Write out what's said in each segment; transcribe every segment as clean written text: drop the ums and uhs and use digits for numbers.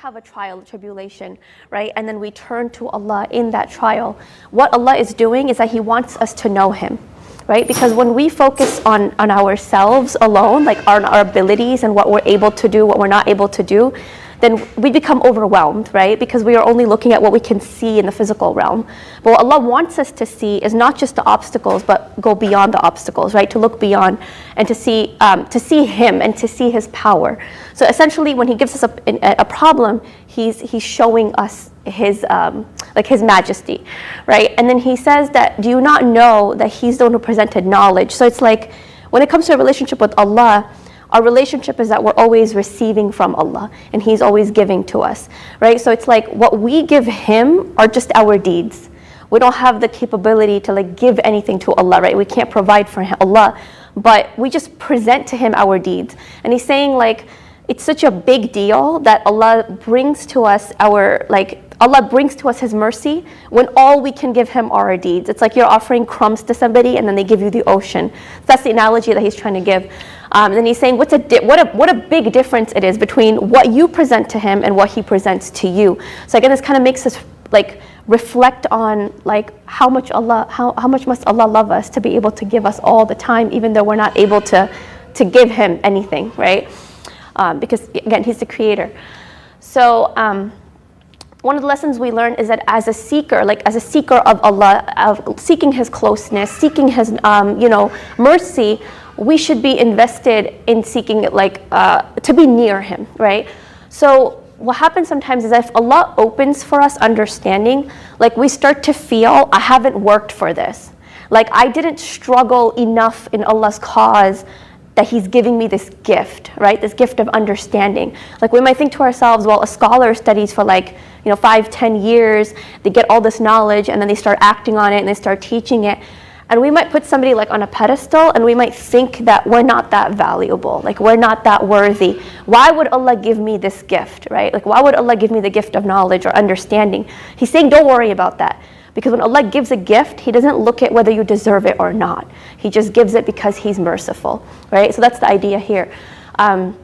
have a trial, a tribulation, right? And then we turn to Allah in that trial. What Allah is doing is that He wants us to know Him, right? Because when we focus on ourselves alone, like on our abilities and what we're able to do, what we're not able to do, then we become overwhelmed, right? Because we are only looking at what we can see in the physical realm. But what Allah wants us to see is not just the obstacles, but go beyond the obstacles, right? To look beyond and to see Him and to see His power. So essentially, when He gives us a problem, He's showing us His His majesty, right? And then He says that, do you not know that He's the one who presented knowledge? So it's like, when it comes to a relationship with Allah, our relationship is that we're always receiving from Allah and He's always giving to us, right? So it's like what we give Him are just our deeds. We don't have the capability to like give anything to Allah, right? We can't provide for Allah, but we just present to Him our deeds. And He's saying like, it's such a big deal that Allah brings to us Allah brings to us His mercy when all we can give Him are our deeds. It's like you're offering crumbs to somebody and then they give you the ocean. So that's the analogy that He's trying to give. And then He's saying what a big difference it is between what you present to Him and what He presents to you. So again, this kind of makes us like reflect on like how much must Allah love us to be able to give us all the time, even though we're not able to give Him anything, right? Because again, He's the creator. So one of the lessons we learn is that as a seeker of Allah, of seeking His closeness, seeking His mercy, we should be invested in seeking to be near Him, right? So what happens sometimes is that if Allah opens for us understanding, like we start to feel, I haven't worked for this. Like I didn't struggle enough in Allah's cause that He's giving me this gift, right? This gift of understanding. Like we might think to ourselves, well, a scholar studies for 5-10 years, they get all this knowledge and then they start acting on it and they start teaching it. And we might put somebody like on a pedestal and we might think that we're not that valuable, like we're not that worthy. Why would Allah give me this gift, right? Like why would Allah give me the gift of knowledge or understanding? He's saying don't worry about that. Because when Allah gives a gift, He doesn't look at whether you deserve it or not. He just gives it because He's merciful, right? So that's the idea here. And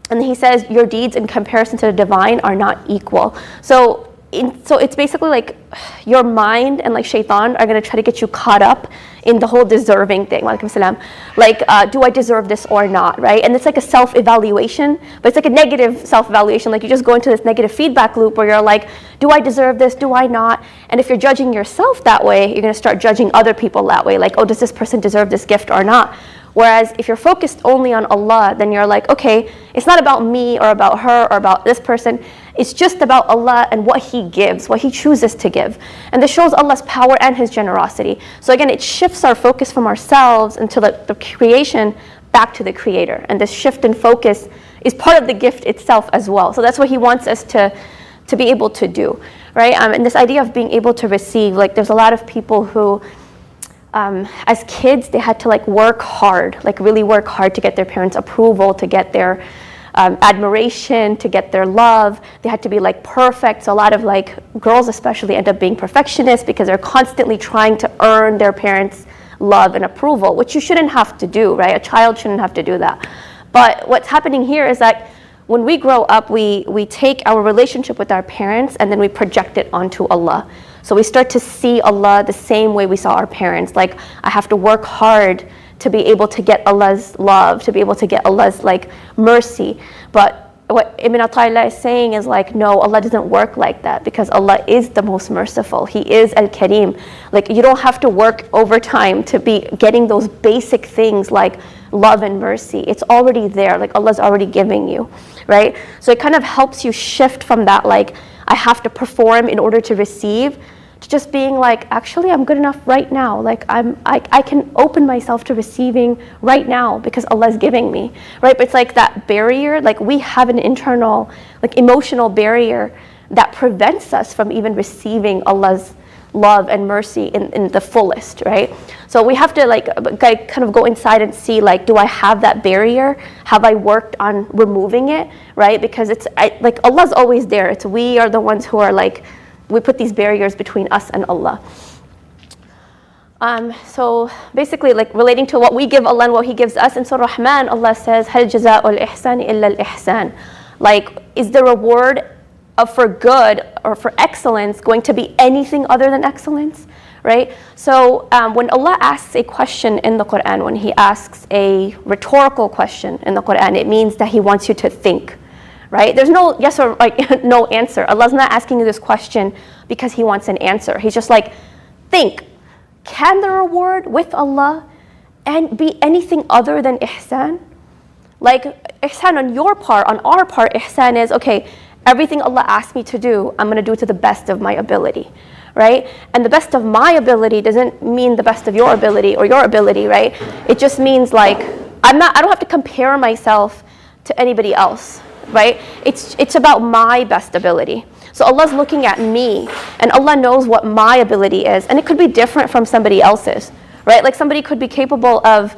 He says your deeds in comparison to the divine are not equal. So it's basically like your mind and like shaitan are going to try to get you caught up in the whole deserving thing. Like, do I deserve this or not, right? And it's like a self-evaluation, but it's like a negative self-evaluation. Like you just go into this negative feedback loop where you're like, do I deserve this? Do I not? And if you're judging yourself that way, you're going to start judging other people that way. Like, oh, does this person deserve this gift or not? Whereas if you're focused only on Allah, then you're like, okay, it's not about me or about her or about this person. It's just about Allah and what He gives, what He chooses to give. And this shows Allah's power and His generosity. So again, it shifts our focus from ourselves into the creation back to the Creator. And this shift in focus is part of the gift itself as well. So that's what He wants us to be able to do, right? And this idea of being able to receive, like there's a lot of people who, as kids, they had to like work hard, like really work hard to get their parents' approval, to get their admiration, to get their love. They had to be like perfect. So a lot of like girls especially end up being perfectionists because they're constantly trying to earn their parents' love and approval, which you shouldn't have to do, right? A child shouldn't have to do that. But what's happening here is that when we grow up, we take our relationship with our parents and then we project it onto Allah. So we start to see Allah the same way we saw our parents. Like, I have to work hard to be able to get Allah's love, to be able to get Allah's like mercy. But what Ibn Ata'illah is saying is like, no, Allah doesn't work like that because Allah is the most merciful. He is Al-Kareem. Like, you don't have to work overtime to be getting those basic things like love and mercy. It's already there. Like, Allah's already giving you, right? So it kind of helps you shift from that like, I have to perform in order to receive, to just being like, actually, I'm good enough right now. Like I can open myself to receiving right now because Allah is giving me, right? But it's like that barrier, like we have an internal, like emotional barrier that prevents us from even receiving Allah's love and mercy in the fullest, right? So we have to like kind of go inside and see like, do I have that barrier? Have I worked on removing it, right? Because like Allah's always there. It's we are the ones who are like, we put these barriers between us and Allah. So basically, like relating to what we give Allah and what He gives us, in Surah Rahman, Allah says, "Hal jaza'ul ihsan illa al ihsan." Like, is the reward for good or for excellence going to be anything other than excellence, right? So when Allah asks a question in the Quran, when He asks a rhetorical question in the Quran, it means that He wants you to think, right? There's no yes or like no answer. Allah's not asking you this question because He wants an answer. He's just like, think, can the reward with Allah and be anything other than ihsan? Like ihsan on your part, on our part, ihsan is, okay, everything Allah asked me to do, I'm going to do to the best of my ability, right? And the best of my ability doesn't mean the best of your ability or your ability, right? It just means like, I don't have to compare myself to anybody else, right? It's about my best ability. So Allah's looking at me, and Allah knows what my ability is, and it could be different from somebody else's, right? Like somebody could be capable of,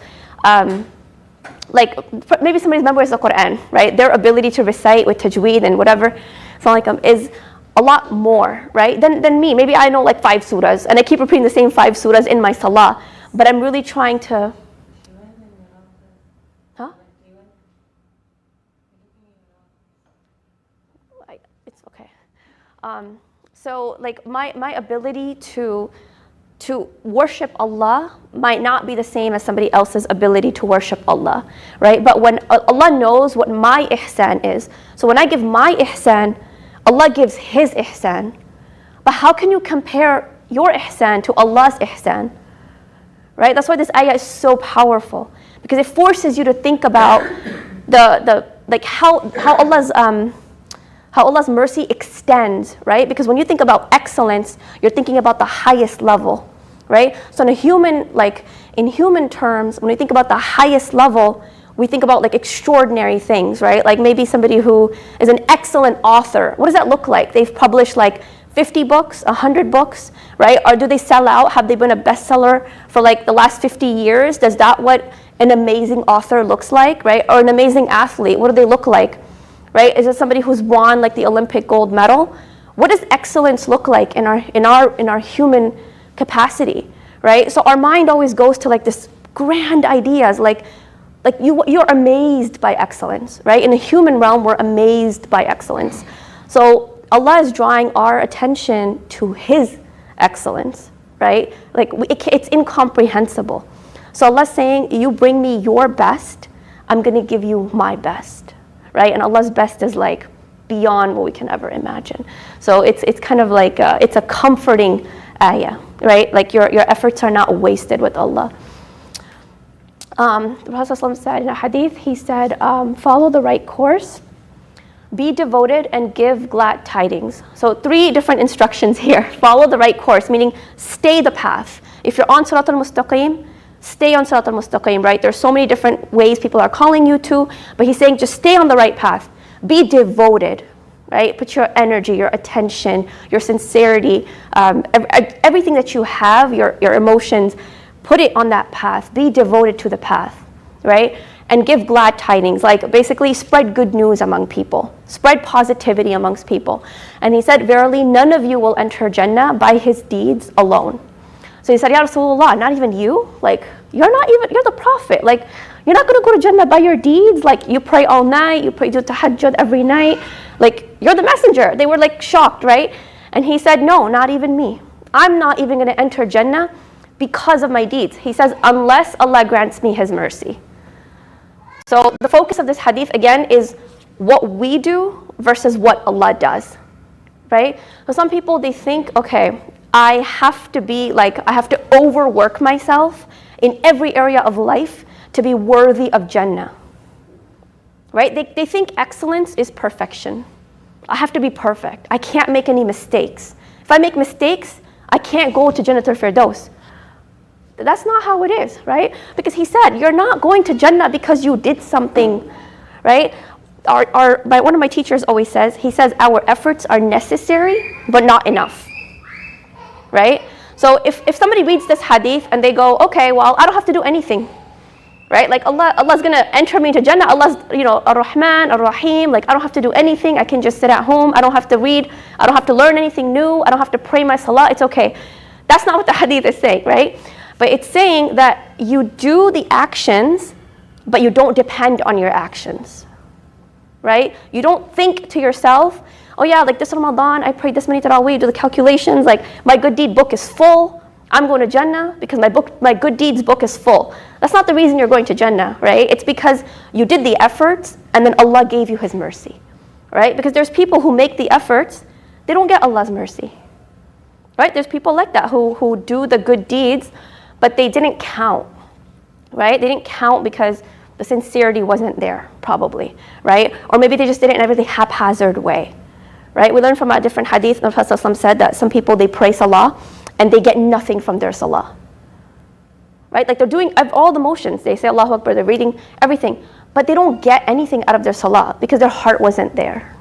like maybe somebody's memorized the Quran, right? Their ability to recite with tajweed and whatever, is a lot more, right? Than me. Maybe I know like 5 surahs, and I keep repeating the same 5 surahs in my salah, but I'm really trying to. Huh? It's okay. So like my ability to worship Allah might not be the same as somebody else's ability to worship Allah, right? But when Allah knows what my ihsan is, so when I give my ihsan, Allah gives His ihsan. But how can you compare your ihsan to Allah's ihsan, right? That's why this ayah is so powerful, because it forces you to think about the like how Allah's mercy extends, right? Because when you think about excellence, you're thinking about the highest level, right? So in human terms, when we think about the highest level, we think about like extraordinary things, right? Like maybe somebody who is an excellent author. What does that look like? They've published like 50 books, 100 books, right? Or do they sell out? Have they been a bestseller for like the last 50 years? Does that what an amazing author looks like, right? Or an amazing athlete, what do they look like? Right? Is it somebody who's won like the Olympic gold medal? What does excellence look like in our human capacity, right? So our mind always goes to like this grand ideas, like you're amazed by excellence, right? In the human realm, we're amazed by excellence. So Allah is drawing our attention to His excellence, right? Like it's incomprehensible. So Allah's saying, you bring me your best, I'm going to give you my best. Right? And Allah's best is like beyond what we can ever imagine. So it's kind of like it's a comforting ayah, right? Like your efforts are not wasted with Allah. The Prophet ﷺ said in a hadith, he said, follow the right course, be devoted, and give glad tidings. So 3 different instructions here. Follow the right course, meaning stay the path. If you're on Surat al-Mustaqim, stay on Surat al-Mustaqim, right? There's so many different ways people are calling you to, but he's saying just stay on the right path. Be devoted, right? Put your energy, your attention, your sincerity, everything that you have, your emotions, put it on that path. Be devoted to the path, right? And give glad tidings, like basically spread good news among people. Spread positivity amongst people. And he said, verily, none of you will enter Jannah by his deeds alone. So he said, Ya Rasulullah, not even you? Like, you're the Prophet. Like, you're not going to go to Jannah by your deeds? Like, you pray all night, you do tahajjud every night. Like, you're the messenger. They were like shocked, right? And he said, no, not even me. I'm not even going to enter Jannah because of my deeds. He says, unless Allah grants me His mercy. So the focus of this hadith, again, is what we do versus what Allah does, right? So some people, they think, okay, I have to overwork myself in every area of life to be worthy of Jannah, right? They think excellence is perfection. I have to be perfect. I can't make any mistakes. If I make mistakes, I can't go to Jannatul Firdaus. That's not how it is, right? Because he said, you're not going to Jannah because you did something, right? One of my teachers always says, he says, our efforts are necessary, but not enough. Right? So if somebody reads this hadith and they go, okay, well, I don't have to do anything, right? Like Allah's going to enter me into Jannah. Allah's, Ar-Rahman, Ar-Rahim. Like I don't have to do anything. I can just sit at home. I don't have to read. I don't have to learn anything new. I don't have to pray my salah. It's okay. That's not what the hadith is saying, right? But it's saying that you do the actions, but you don't depend on your actions, right? You don't think to yourself, oh yeah, like this Ramadan, I prayed this many tarawih, do the calculations, like my good deed book is full. I'm going to Jannah because my good deeds book is full. That's not the reason you're going to Jannah, right? It's because you did the efforts and then Allah gave you His mercy, right? Because there's people who make the efforts, they don't get Allah's mercy, right? There's people like that who do the good deeds, but they didn't count, right? They didn't count because the sincerity wasn't there, probably, right? Or maybe they just did it in a really haphazard way, right? We learned from a different hadith, the Prophet ﷺ said that some people, they pray salah and they get nothing from their salah, right? Like they're doing all the motions. They say Allahu Akbar, they're reading everything, but they don't get anything out of their salah because their heart wasn't there,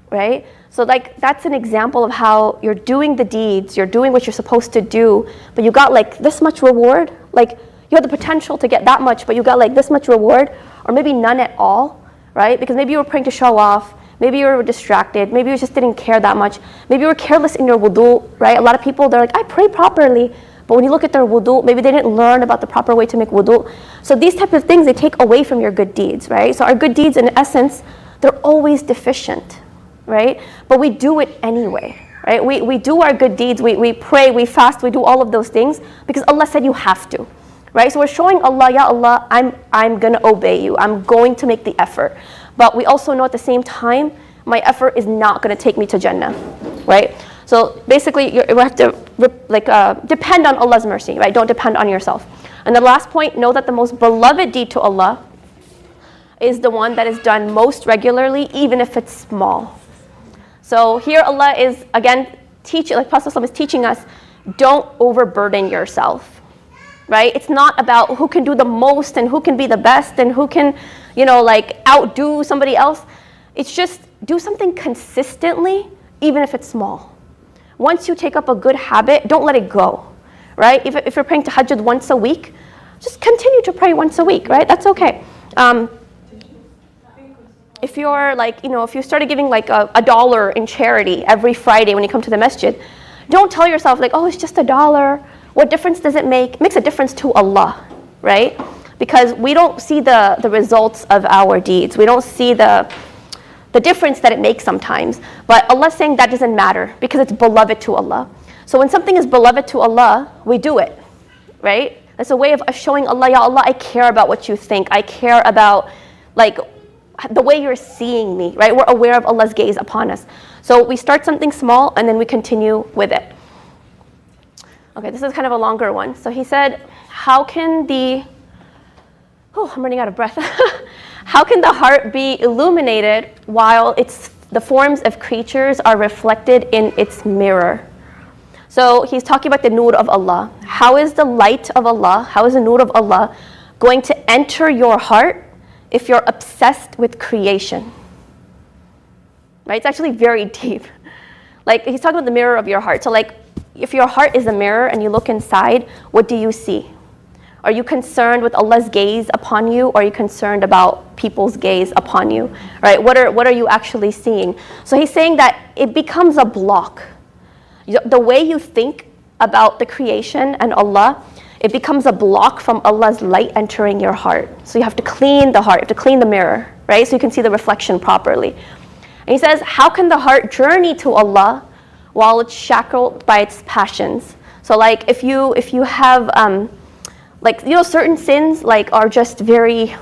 right? So like that's an example of how you're doing the deeds, you're doing what you're supposed to do, but you got like this much reward, like you had the potential to get that much, but you got like this much reward, or maybe none at all, right? Because maybe you were praying to show off, maybe you were distracted, maybe you just didn't care that much, maybe you were careless in your wudu, right? A lot of people, they're like, I pray properly, but when you look at their wudu, maybe they didn't learn about the proper way to make wudu. So these type of things, they take away from your good deeds, right? So our good deeds, in essence, they're always deficient, right? But we do it anyway, right? We do our good deeds, we pray, we fast, we do all of those things because Allah said you have to, right? So we're showing Allah, Ya Allah, I'm going to obey you. I'm going to make the effort. But we also know at the same time, my effort is not going to take me to Jannah, right? So basically, you have to depend on Allah's mercy, right? Don't depend on yourself. And the last point, know that the most beloved deed to Allah is the one that is done most regularly, even if it's small. So here Allah is, again, teaching, like Prophet ﷺ is teaching us, don't overburden yourself, right? It's not about who can do the most and who can be the best and who can, outdo somebody else. It's just do something consistently, even if it's small. Once you take up a good habit, don't let it go, right? If you're praying tahajjud once a week, just continue to pray once a week, right? That's okay. If you're if you started giving like $1 in charity every Friday when you come to the masjid, don't tell yourself like, oh, it's just $1. What difference does it make? It makes a difference to Allah, right? Because we don't see the results of our deeds. We don't see the difference that it makes sometimes. But Allah's saying that doesn't matter because it's beloved to Allah. So when something is beloved to Allah, we do it, right? That's a way of showing Allah, Ya Allah, I care about what you think. I care about the way you're seeing me, right? We're aware of Allah's gaze upon us. So we start something small and then we continue with it. Okay, this is kind of a longer one. So he said, I'm running out of breath. How can the heart be illuminated while the forms of creatures are reflected in its mirror? So he's talking about the nur of Allah. How is the light of Allah, how is the nur of Allah going to enter your heart if you're obsessed with creation? Right? It's actually very deep. Like he's talking about the mirror of your heart. So like if your heart is a mirror and you look inside, what do you see? Are you concerned with Allah's gaze upon you, or are you concerned about people's gaze upon you? Right? What are you actually seeing? So he's saying that it becomes a block. The way you think about the creation and Allah, it becomes a block from Allah's light entering your heart. So you have to clean the heart, you have to clean the mirror, right? So you can see the reflection properly. And he says, how can the heart journey to Allah while it's shackled by its passions? So like if you have certain sins are just very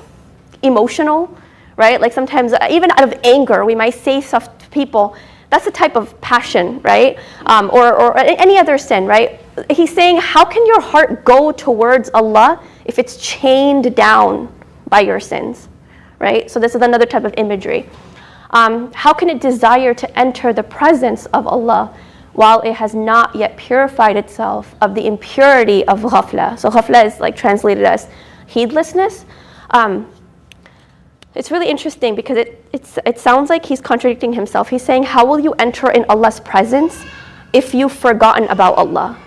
emotional, right? Like sometimes even out of anger, we might say stuff to people. That's a type of passion, right? Or any other sin, right? He's saying, how can your heart go towards Allah if it's chained down by your sins, right? So this is another type of imagery. How can it desire to enter the presence of Allah while it has not yet purified itself of the impurity of ghafla? So ghafla is translated as heedlessness. It's really interesting because it sounds like he's contradicting himself. He's saying, how will you enter in Allah's presence if you've forgotten about Allah?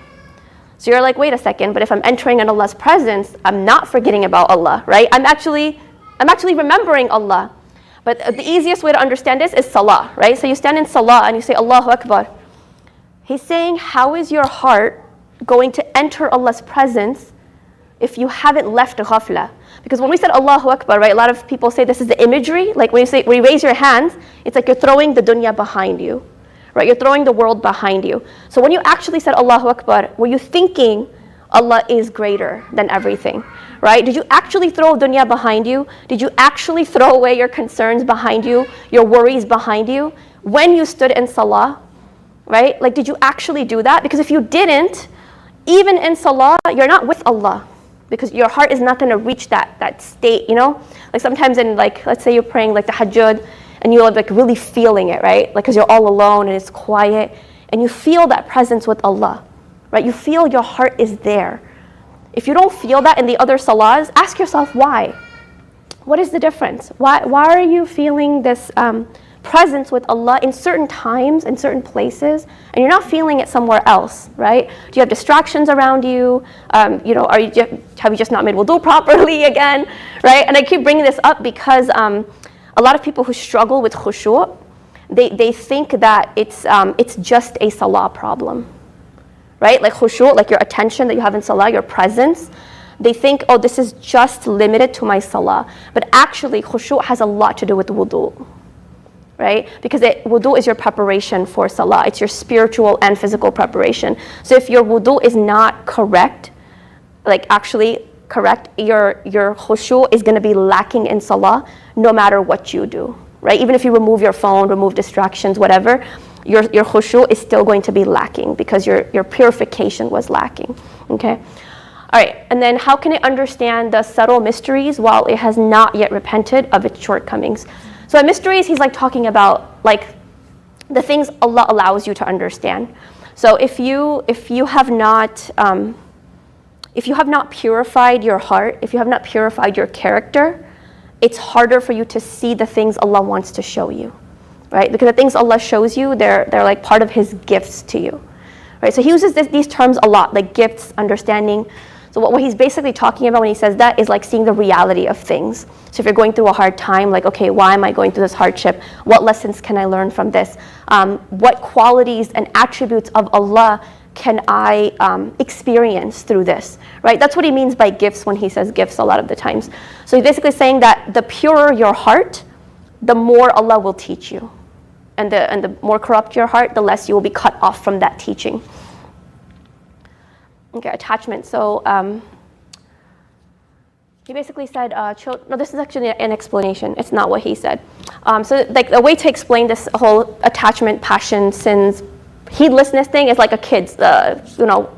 So you're like, wait a second, but if I'm entering in Allah's presence, I'm not forgetting about Allah, right? I'm actually remembering Allah. But the easiest way to understand this is salah, right? So you stand in salah and you say, Allahu Akbar. He's saying, how is your heart going to enter Allah's presence if you haven't left ghafla. Because when we said Allahu Akbar, right, a lot of people say this is the imagery. Like when you raise your hands, it's like you're throwing the dunya behind you, right? You're throwing the world behind you. So when you actually said Allahu Akbar, were you thinking Allah is greater than everything, right? Did you actually throw dunya behind you? Did you actually throw away your concerns behind you, your worries behind you when you stood in salah, right? Like, did you actually do that? Because if you didn't, even in salah, you're not with Allah, because your heart is not going to reach that state, you know? Like sometimes in, like, let's say you're praying like the tahajjud and you're like really feeling it, right? Like, because you're all alone and it's quiet and you feel that presence with Allah, right? You feel your heart is there. If you don't feel that in the other salahs, ask yourself why. What is the difference? Why are you feeling this presence with Allah in certain times, in certain places, and you're not feeling it somewhere else, right? Do you have distractions around you? Have you just not made wudu properly again, right? And I keep bringing this up because a lot of people who struggle with khushu', they think that it's just a salah problem, right? Like khushu', like your attention that you have in salah, your presence. They think, oh, this is just limited to my salah. But actually, khushu' has a lot to do with wudu, right? Because wudu is your preparation for salah. It's your spiritual and physical preparation. So if your wudu is not correct, like actually correct, your khushu' is going to be lacking in salah no matter what you do, right? Even if you remove your phone, remove distractions, whatever, your khushu' is still going to be lacking because your purification was lacking, okay? All right, and then how can it understand the subtle mysteries while it has not yet repented of its shortcomings? So in mysteries, he's like talking about like the things Allah allows you to understand. So if you have not purified your heart, if you have not purified your character, it's harder for you to see the things Allah wants to show you, right? Because the things Allah shows you, they're like part of His gifts to you, right? So he uses these terms a lot, like gifts, understanding. So what he's basically talking about when he says that is like seeing the reality of things. So if you're going through a hard time, like, okay, why am I going through this hardship? What lessons can I learn from this? What qualities and attributes of Allah can I experience through this, right? That's what he means by gifts when he says gifts a lot of the times. So he's basically saying that the purer your heart, the more Allah will teach you. And the more corrupt your heart, the less you will be cut off from that teaching. Okay, attachment. So he basically said, no, this is actually an explanation. It's not what he said. So like the way to explain this whole attachment, passion, sins, heedlessness thing is like a kid's.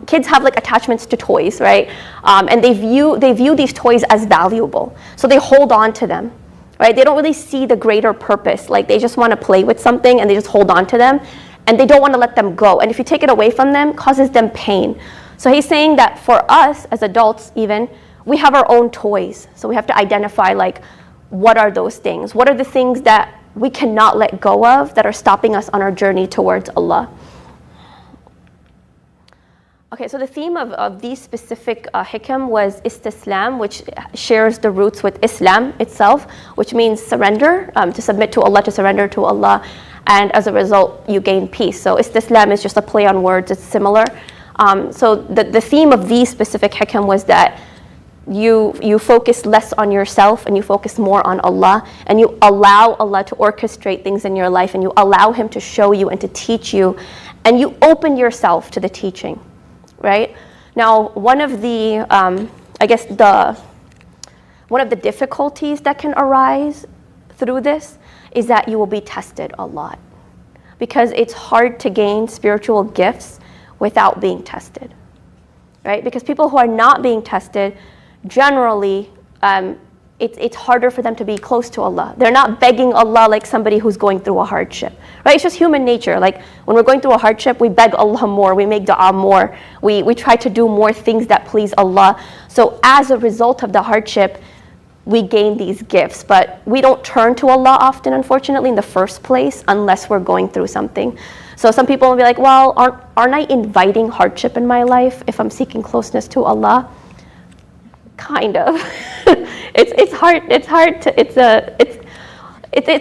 Kids have like attachments to toys, right? And they view these toys as valuable, so they hold on to them, right? They don't really see the greater purpose. Like they just want to play with something and they just hold on to them, and they don't want to let them go. And if you take it away from them, it causes them pain. So he's saying that for us as adults even, we have our own toys. So we have to identify like, what are those things? What are the things that we cannot let go of that are stopping us on our journey towards Allah? Okay, so the theme of these specific hikam was istislam, which shares the roots with Islam itself, which means surrender, to submit to Allah, to surrender to Allah, and as a result, you gain peace. So istislam is just a play on words, it's similar. So the theme of these specific hikam was that you focus less on yourself and you focus more on Allah, and you allow Allah to orchestrate things in your life, and you allow Him to show you and to teach you, and you open yourself to the teaching, right? Now, one of the difficulties that can arise through this is that you will be tested a lot, because it's hard to gain spiritual gifts without being tested, right? Because people who are not being tested, generally, it's harder for them to be close to Allah. They're not begging Allah like somebody who's going through a hardship, right? It's just human nature. Like when we're going through a hardship, we beg Allah more, we make dua more, we try to do more things that please Allah. So as a result of the hardship, we gain these gifts, but we don't turn to Allah often, unfortunately, in the first place, unless we're going through something. So some people will be like, well, aren't I inviting hardship in my life if I'm seeking closeness to Allah? Kind of. It's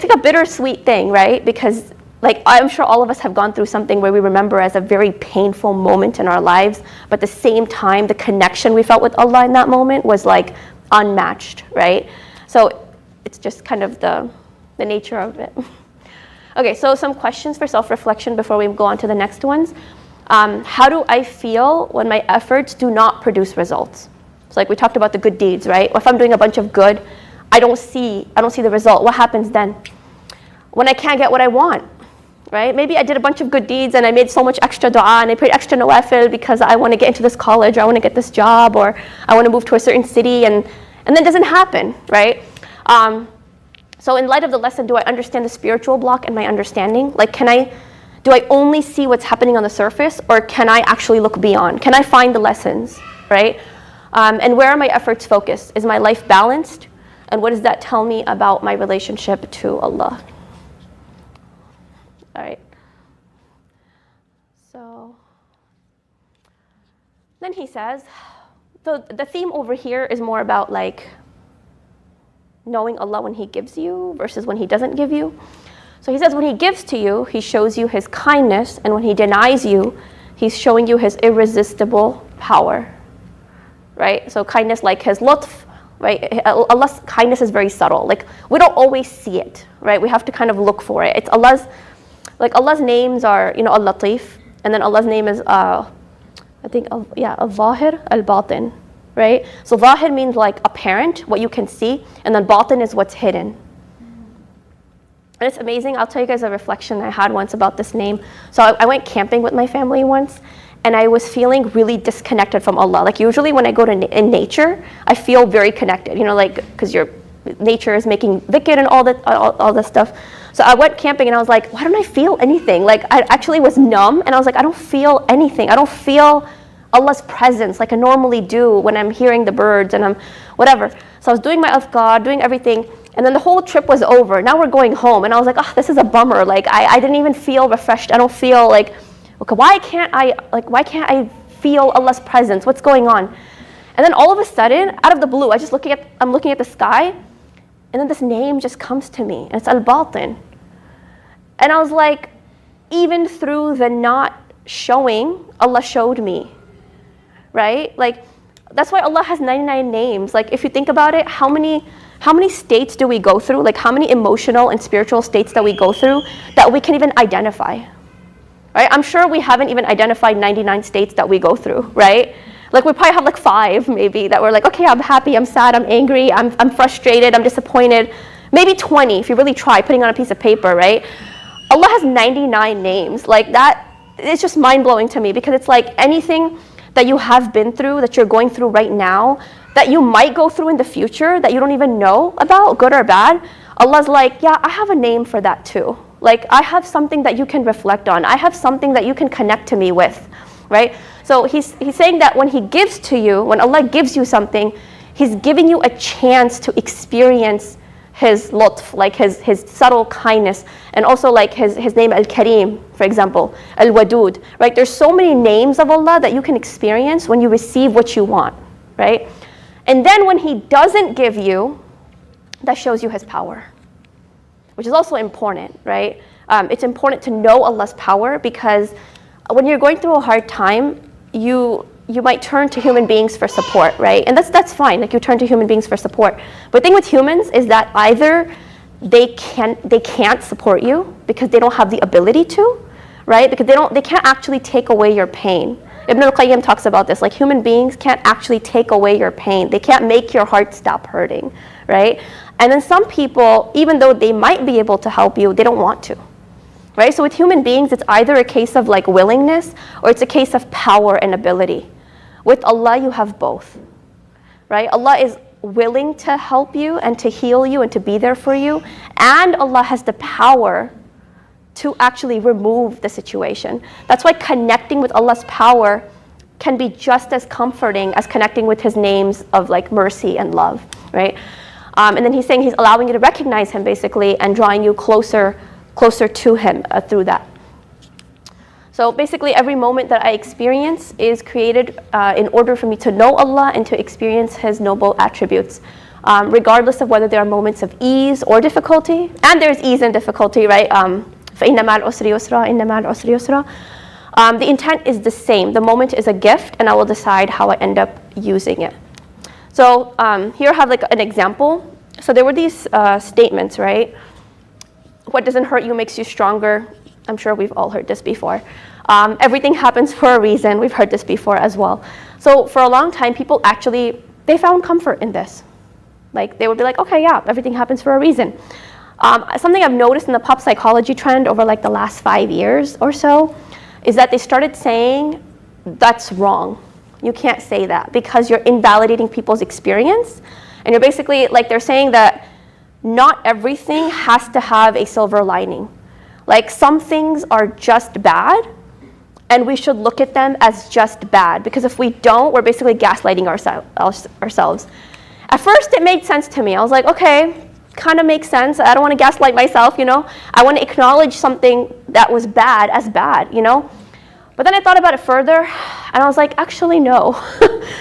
like a bittersweet thing, right? Because Like, I'm sure all of us have gone through something where we remember as a very painful moment in our lives, but at the same time, the connection we felt with Allah in that moment was like unmatched, right? So it's just kind of the nature of it. Okay, so some questions for self-reflection before we go on to the next ones. How do I feel when my efforts do not produce results? So like we talked about the good deeds, right? If I'm doing a bunch of good, I don't see the result. What happens then? When I can't get what I want, right? Maybe I did a bunch of good deeds and I made so much extra dua and I prayed extra nawafil because I want to get into this college or I want to get this job or I want to move to a certain city and then it doesn't happen, right? So in light of the lesson, do I understand the spiritual block in my understanding? Like, do I only see what's happening on the surface, or can I actually look beyond? Can I find the lessons, right? And where are my efforts focused? Is my life balanced? And what does that tell me about my relationship to Allah? All right. So then he says, the theme over here is more about like knowing Allah when He gives you versus when He doesn't give you. So he says when He gives to you, He shows you His kindness, and when He denies you, He's showing you His irresistible power, right? So kindness like His lutf, right? Allah's kindness is very subtle. Like, we don't always see it, right? We have to kind of look for it. It's Allah's names are, Al-Latif, and then Allah's name is, Al-Zahir, Al-Batin, right? So Zahir means like apparent, what you can see, and then Batin is what's hidden. And it's amazing. I'll tell you guys a reflection I had once about this name. So I went camping with my family once, and I was feeling really disconnected from Allah. Like, usually when I go to in nature, I feel very connected, like, because your nature is making dhikr and all this stuff. So I went camping and I was like, why don't I feel anything? Like, I actually was numb, and I was like, I don't feel anything. I don't feel Allah's presence like I normally do when I'm hearing the birds and I'm whatever. So I was doing my azkar, doing everything, and then the whole trip was over. Now we're going home, and I was like, this is a bummer. Like, I didn't even feel refreshed. I don't feel like, okay, why can't I feel Allah's presence? What's going on? And then all of a sudden, out of the blue, I'm looking at the sky, and then this name just comes to me, and it's Al-Batin. And I was like, even through the not showing, Allah showed me, right? Like, that's why Allah has 99 names. Like, if you think about it, how many states do we go through? Like, how many emotional and spiritual states that we go through that we can even identify, right? I'm sure we haven't even identified 99 states that we go through, right? Like, we probably have like 5 maybe that we're like, okay, I'm happy, I'm sad, I'm angry, I'm frustrated, I'm disappointed. Maybe 20 if you really try putting on a piece of paper, right? Allah has 99 names. Like, that, it's just mind-blowing to me, because it's like anything that you have been through, that you're going through right now, that you might go through in the future that you don't even know about, good or bad, Allah's like, yeah, I have a name for that too. Like, I have something that you can reflect on. I have something that you can connect to me with, right? So he's saying that when He gives to you, when Allah gives you something, He's giving you a chance to experience His lutf, like his subtle kindness, and also like his name Al-Kareem, for example, Al-Wadud, right? There's so many names of Allah that you can experience when you receive what you want, right? And then when He doesn't give you, that shows you His power, which is also important, right? It's important to know Allah's power, because when you're going through a hard time, you might turn to human beings for support, right? And that's fine. Like, you turn to human beings for support. But the thing with humans is that either they can't support you because they don't have the ability to, right? Because they can't actually take away your pain. Ibn al-Qayyim talks about this. Like, human beings can't actually take away your pain. They can't make your heart stop hurting, right? And then some people, even though they might be able to help you, they don't want to. Right? So with human beings, it's either a case of like willingness, or it's a case of power and ability. With Allah, you have both, right? Allah is willing to help you and to heal you and to be there for you, and Allah has the power to actually remove the situation. That's why connecting with Allah's power can be just as comforting as connecting with His names of like mercy and love, right? And then He's saying He's allowing you to recognize Him basically, and drawing you closer to Him through that. So basically, every moment that I experience is created in order for me to know Allah and to experience His noble attributes, regardless of whether there are moments of ease or difficulty. And there's ease and difficulty, right? فَإِنَّ مَعَ الْعُسْرِ يُسْرًا إِنَّ مَعَ الْعُسْرِ يُسْرًا. The intent is the same. The moment is a gift, and I will decide how I end up using it. So here I have like an example. So there were these statements, right? What doesn't hurt you makes you stronger. I'm sure we've all heard this before. Everything happens for a reason. We've heard this before as well. So for a long time, people actually, they found comfort in this. Like they would be like, okay, yeah, everything happens for a reason. Something I've noticed in the pop psychology trend over like the last 5 years or so is that they started saying, that's wrong. You can't say that because you're invalidating people's experience. And you're basically, like they're saying that not everything has to have a silver lining. Like some things are just bad, and we should look at them as just bad, because if we don't, we're basically gaslighting ourselves. At first, it made sense to me. I was like, okay, kind of makes sense. I don't want to gaslight myself, you know. I want to acknowledge something that was bad as bad, you know. But then I thought about it further, and I was like, actually, no.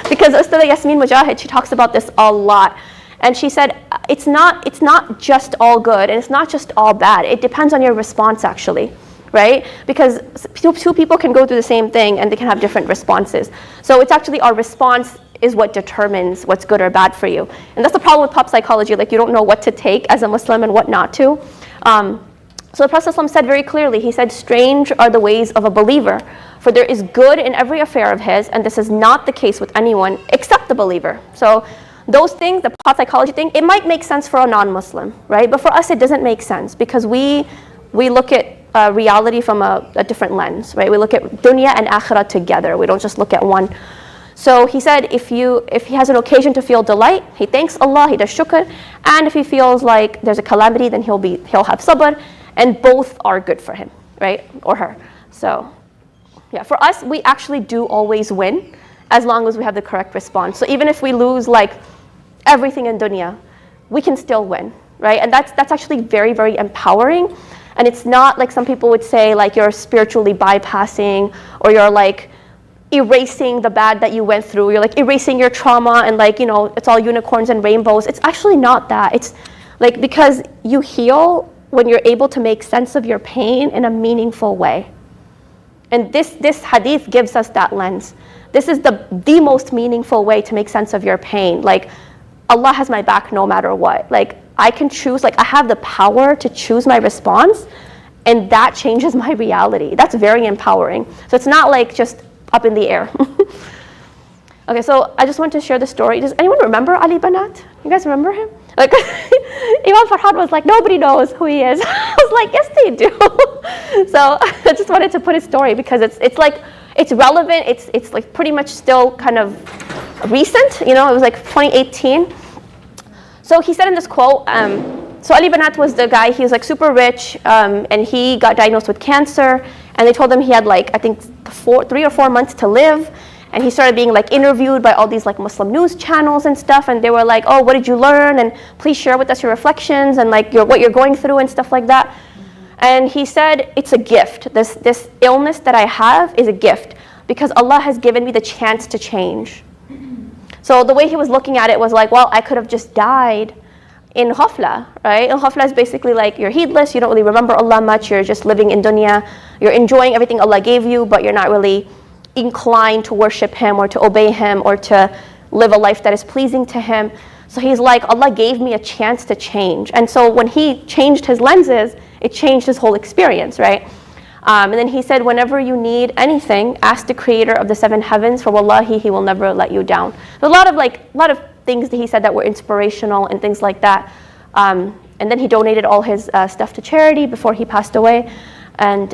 Because Ustadh Yasmin Mujahid, she talks about this a lot. And she said, it's not just all good, and it's not just all bad. It depends on your response, actually, right? Because two people can go through the same thing, and they can have different responses. So it's actually our response is what determines what's good or bad for you. And that's the problem with pop psychology. Like, you don't know what to take as a Muslim and what not to. So the Prophet ﷺ said very clearly, he said, strange are the ways of a believer, for there is good in every affair of his, and this is not the case with anyone except the believer. So those things, the pop psychology thing, it might make sense for a non-Muslim, right? But for us, it doesn't make sense because we look at reality from a different lens, right? We look at dunya and akhirah together. We don't just look at one. So he said, if he has an occasion to feel delight, he thanks Allah, he does shukr, and if he feels like there's a calamity, then he'll have sabr, and both are good for him, right, or her. So, yeah, for us, we actually do always win, as long as we have the correct response. So even if we lose like everything in dunya, we can still win, right? And that's actually very, very empowering. And it's not like some people would say, like you're spiritually bypassing, or you're like erasing the bad that you went through. You're like erasing your trauma, and like, you know, it's all unicorns and rainbows. It's actually not that. It's like because you heal when you're able to make sense of your pain in a meaningful way. And this hadith gives us that lens. This is the most meaningful way to make sense of your pain. Like, Allah has my back no matter what. Like, I can choose, like I have the power to choose my response, and that changes my reality. That's very empowering. So it's not like just up in the air. Okay, so I just want to share the story. Does anyone remember Ali Banat? You guys remember him? Like, Imam Farhad was like, nobody knows who he is. I was like, yes, they do. So I just wanted to put his story because it's like, it's relevant. It's like pretty much still kind of recent. You know, it was like 2018. So he said in this quote, so Ali Banat was the guy, he was like super rich, and he got diagnosed with cancer, and they told him he had like, I think 3 or 4 months to live. And he started being like interviewed by all these like Muslim news channels and stuff, and they were like, oh, what did you learn? And please share with us your reflections and like what you're going through and stuff like that. And he said, it's a gift. This illness that I have is a gift because Allah has given me the chance to change. So the way he was looking at it was like, well, I could have just died in ghafla, right? And ghafla is basically like you're heedless, you don't really remember Allah much, you're just living in dunya, you're enjoying everything Allah gave you, but you're not really inclined to worship Him or to obey Him or to live a life that is pleasing to Him. So he's like, Allah gave me a chance to change. And so when he changed his lenses, it changed his whole experience, right? And then he said, whenever you need anything, ask the creator of the 7 heavens, for wallahi, he will never let you down. So a lot of things that he said that were inspirational and things like that. And then he donated all his stuff to charity before he passed away. And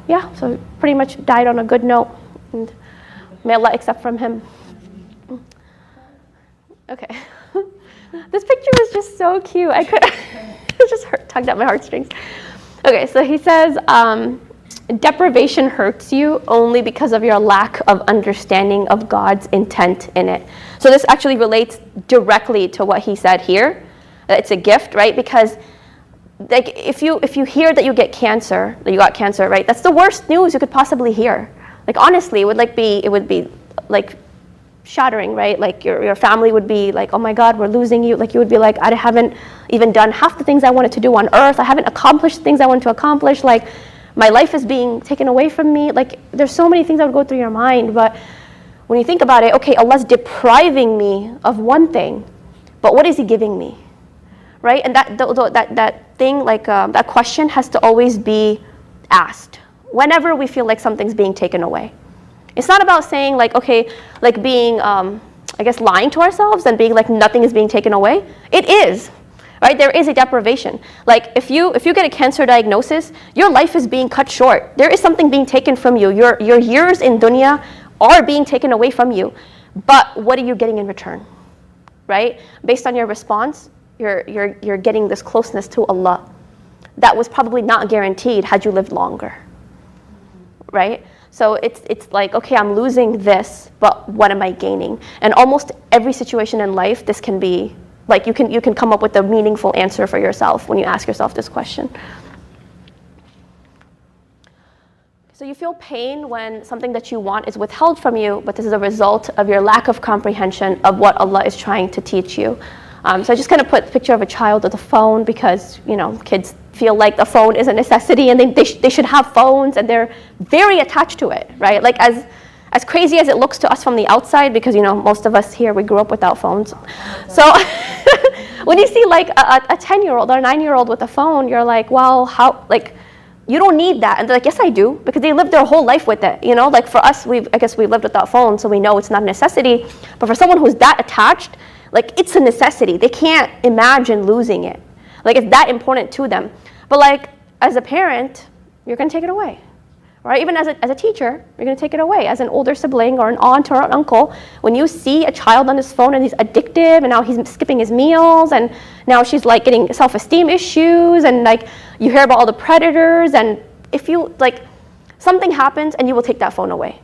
yeah, so pretty much died on a good note. And may Allah accept from him. Okay. This picture was just so cute. It just tugged at my heartstrings. Okay, so he says, deprivation hurts you only because of your lack of understanding of God's intent in it. So this actually relates directly to what he said here. That it's a gift, right? Because like if you hear that you got cancer, right? That's the worst news you could possibly hear. Like honestly, it would be like shattering, right? Like your family would be like, oh my God, we're losing you. Like you would be like, I haven't even done half the things I wanted to do on earth. I haven't accomplished things I wanted to accomplish. Like my life is being taken away from me. Like there's so many things that would go through your mind. But when you think about it, okay, Allah's depriving me of one thing, but what is He giving me, right? And that thing, like that question has to always be asked whenever we feel like something's being taken away. It's not about saying like, okay, like being, I guess, lying to ourselves and being like nothing is being taken away. It is, right? There is a deprivation. Like if you get a cancer diagnosis, your life is being cut short. There is something being taken from you. Your years in dunya are being taken away from you. But what are you getting in return, right? Based on your response, you're getting this closeness to Allah that was probably not guaranteed had you lived longer, right? So it's like, okay, I'm losing this, but what am I gaining? And almost every situation in life, this can be, like you can come up with a meaningful answer for yourself when you ask yourself this question. So you feel pain when something that you want is withheld from you, but this is a result of your lack of comprehension of what Allah is trying to teach you. So I just kind of put a picture of a child with a phone because, you know, kids feel like the phone is a necessity and they should have phones and they're very attached to it, right? Like as crazy as it looks to us from the outside, because, you know, most of us here, we grew up without phones. So when you see like a 10-year-old or a 9-year-old with a phone, you're like, well, how, like, you don't need that. And they're like, yes, I do, because they lived their whole life with it. You know, like for us, I guess we lived without phones, so we know it's not a necessity. But for someone who's that attached, like it's a necessity. They can't imagine losing it. Like it's that important to them. But like as a parent, you're gonna take it away, right? Even as a teacher, you're gonna take it away. As an older sibling or an aunt or an uncle, when you see a child on his phone and he's addictive and now he's skipping his meals and now she's like getting self-esteem issues and like you hear about all the predators, and if you like something happens and you will take that phone away.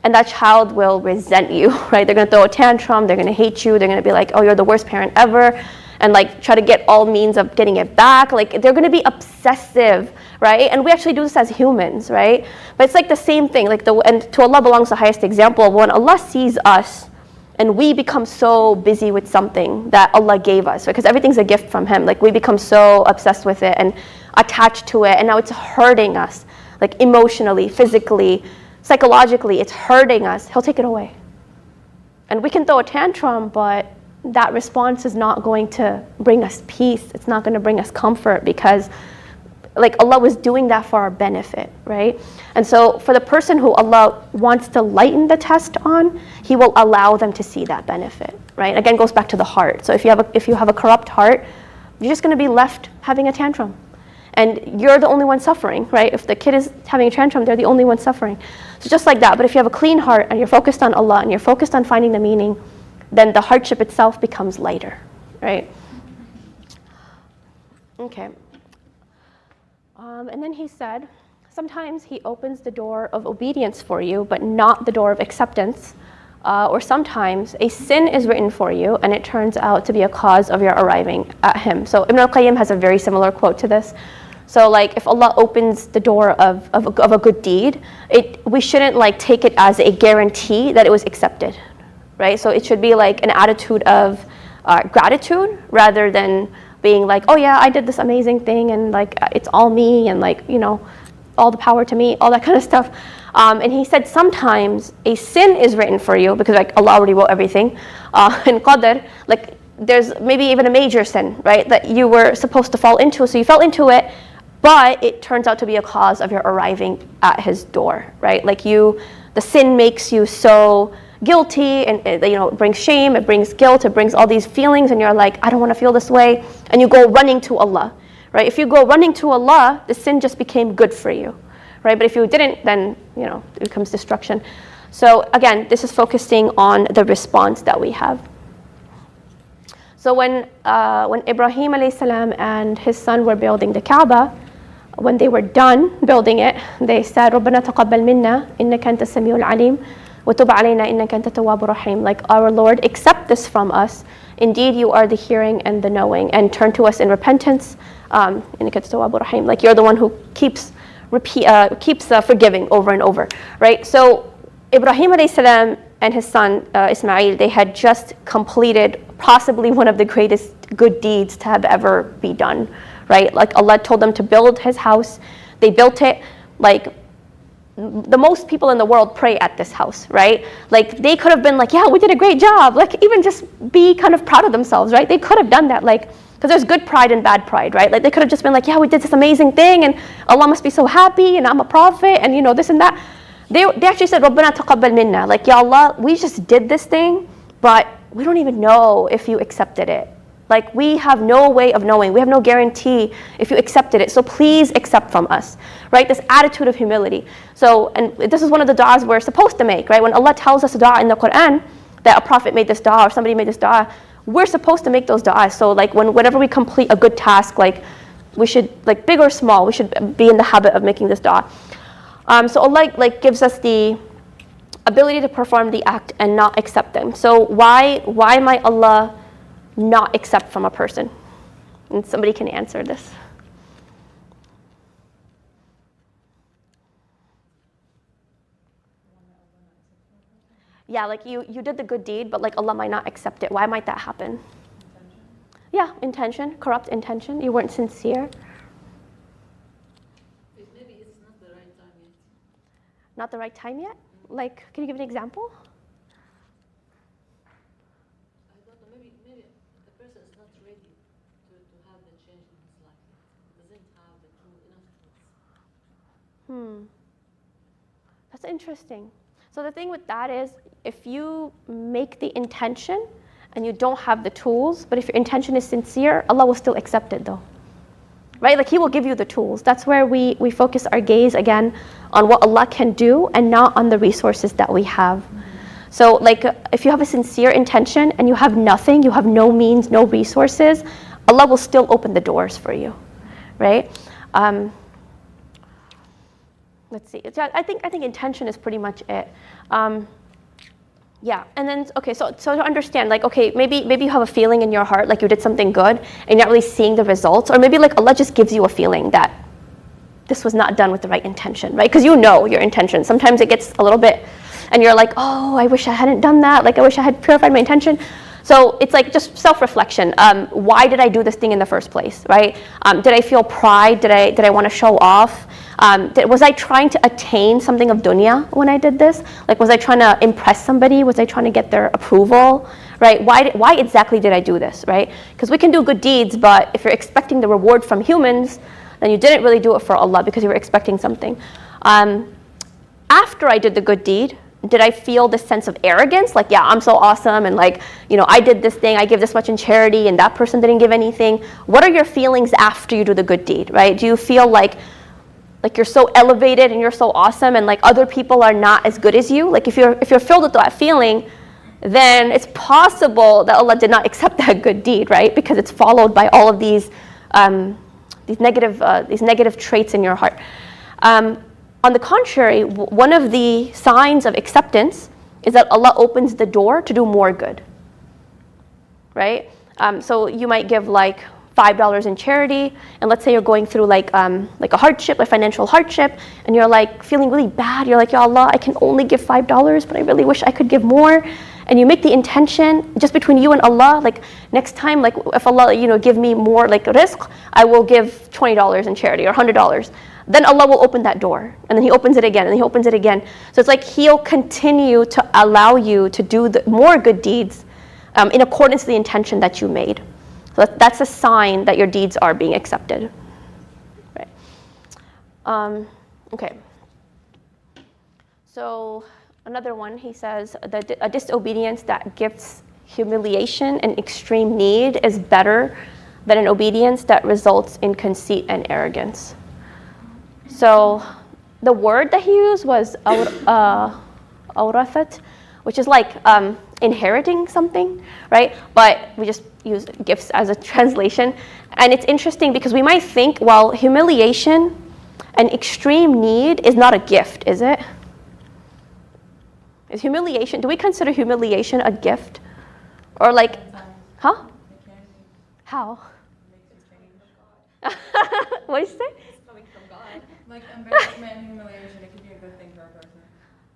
And that child will resent you, right? They're gonna throw a tantrum, they're gonna hate you, they're gonna be like, oh, you're the worst parent ever, and like try to get all means of getting it back. Like they're gonna be obsessive, right? And we actually do this as humans, right? But it's like the same thing, like and to Allah belongs the highest example. When Allah sees us and we become so busy with something that Allah gave us, because everything's a gift from Him, like we become so obsessed with it and attached to it, and now it's hurting us, like emotionally, physically, psychologically, it's hurting us, He'll take it away. And we can throw a tantrum, but that response is not going to bring us peace. It's not going to bring us comfort, because like Allah was doing that for our benefit, right? And so for the person who Allah wants to lighten the test on, He will allow them to see that benefit, right? Again, it goes back to the heart. So if you have a corrupt heart, you're just going to be left having a tantrum. And you're the only one suffering, right? If the kid is having a tantrum, they're the only one suffering. So just like that. But if you have a clean heart and you're focused on Allah and you're focused on finding the meaning, then the hardship itself becomes lighter, right? Okay. And then he said, sometimes He opens the door of obedience for you, but not the door of acceptance. Or sometimes a sin is written for you and it turns out to be a cause of your arriving at Him. So Ibn al-Qayyim has a very similar quote to this. So like if Allah opens the door of a good deed, we shouldn't like take it as a guarantee that it was accepted, right? So it should be like an attitude of gratitude rather than being like, oh yeah, I did this amazing thing and like it's all me and like, you know, all the power to me, all that kind of stuff. And he said sometimes a sin is written for you because like Allah already wrote everything. In Qadr, like there's maybe even a major sin, right, that you were supposed to fall into. So you fell into it, but it turns out to be a cause of your arriving at His door, right? Like the sin makes you so guilty and you know, it brings shame, it brings guilt, it brings all these feelings and you're like, I don't want to feel this way. And you go running to Allah, right? If you go running to Allah, the sin just became good for you, right? But if you didn't, then, you know, it becomes destruction. So again, this is focusing on the response that we have. So when Ibrahim alayhi salam and his son were building the Kaaba, when they were done building it, they said, رَبَّنَا تَقَبَّلْ مِنَّا إِنَّكَ أَنْتَ السَّمِيعُ الْعَلِيمُ وَتُبْ عَلَيْنَا إِنَّكَ أَنْتَ التَّوَّابُ الرَّحِيمُ. Like, our Lord, accept this from us. Indeed, you are the hearing and the knowing, and turn to us in repentance. إِنَّكَ أَنْتَ التَّوَّابُ الرَّحِيمُ. Like, you're the one who keeps forgiving over and over, right? So Ibrahim alayhi salam and his son Ismail, they had just completed possibly one of the greatest good deeds to have ever be done, right? Like Allah told them to build his house. They built it. Like the most people in the world pray at this house, right? Like they could have been like, yeah, we did a great job. Like even just be kind of proud of themselves, right? They could have done that, like, because there's good pride and bad pride, right? Like they could have just been like, yeah, we did this amazing thing and Allah must be so happy and I'm a prophet and this and that. They actually said, Rabbana taqabbal minna. Like, Ya Allah, we just did this thing, but we don't even know if you accepted it. Like we have no way of knowing. We have no guarantee if you accepted it. So please accept from us, right? This attitude of humility. So, and this is one of the du'as we're supposed to make, right? When Allah tells us a du'a in the Quran that a prophet made this du'a or somebody made this du'a, we're supposed to make those du'as. So like whenever we complete a good task, like we should, like big or small, we should be in the habit of making this du'a. So Allah like gives us the ability to perform the act and not accept them. So why might Allah not accept from a person? And somebody can answer this. Yeah, like you did the good deed, but like Allah might not accept it. Why might that happen? Intention. Yeah, intention, corrupt intention. You weren't sincere. Maybe it's not the right time yet. Not the right time yet? Like, can you give an example? I don't know. Maybe the person is not ready to have the change in his life. Doesn't have the enough tools. That's interesting. So the thing with that is, if you make the intention and you don't have the tools, but if your intention is sincere, Allah will still accept it though. Right? Like He will give you the tools. That's where we focus our gaze again on what Allah can do and not on the resources that we have. So like if you have a sincere intention and you have nothing, you have no means, no resources, Allah will still open the doors for you. Right? Let's see. I think intention is pretty much it. Yeah, and then okay, so to understand, like, okay, maybe you have a feeling in your heart, like you did something good, and you're not really seeing the results, or maybe like Allah just gives you a feeling that this was not done with the right intention, right? Because you know your intention. Sometimes it gets a little bit, and you're like, oh, I wish I hadn't done that. Like I wish I had purified my intention. So it's like just self-reflection. Why did I do this thing in the first place, right? Did I feel pride? Did I want to show off? Was I trying to attain something of dunya when I did this? Like, was I trying to impress somebody? Was I trying to get their approval, right? Why exactly did I do this, right? Because we can do good deeds, but if you're expecting the reward from humans, then you didn't really do it for Allah because you were expecting something. After I did the good deed, did I feel this sense of arrogance? Like, yeah, I'm so awesome, and like, I did this thing, I give this much in charity, and that person didn't give anything. What are your feelings after you do the good deed, right? Do you feel like you're so elevated and you're so awesome, and like other people are not as good as you? Like if you're filled with that feeling, then it's possible that Allah did not accept that good deed, right? Because it's followed by all of these negative traits in your heart. On the contrary, one of the signs of acceptance is that Allah opens the door to do more good, right? So you might give like $5 in charity, and let's say you're going through like a hardship, a financial hardship, and you're like feeling really bad. You're like, Ya Allah, I can only give $5, but I really wish I could give more. And you make the intention just between you and Allah, like next time, like if Allah, give me more like rizq, I will give $20 in charity or $100. Then Allah will open that door, and then He opens it again, and He opens it again. So it's like He'll continue to allow you to do more good deeds in accordance to the intention that you made. So that's a sign that your deeds are being accepted. Right. Okay. So another one, he says, a disobedience that gives humiliation and extreme need is better than an obedience that results in conceit and arrogance. So the word that he used was awrathat, which is like inheriting something, right? But we just use gifts as a translation. And it's interesting because we might think, well, humiliation and extreme need is not a gift, is it? Is humiliation, do we consider humiliation a gift? Or like, huh? How? What did you say? Like embarrassment and humiliation, it could be a good thing for a person.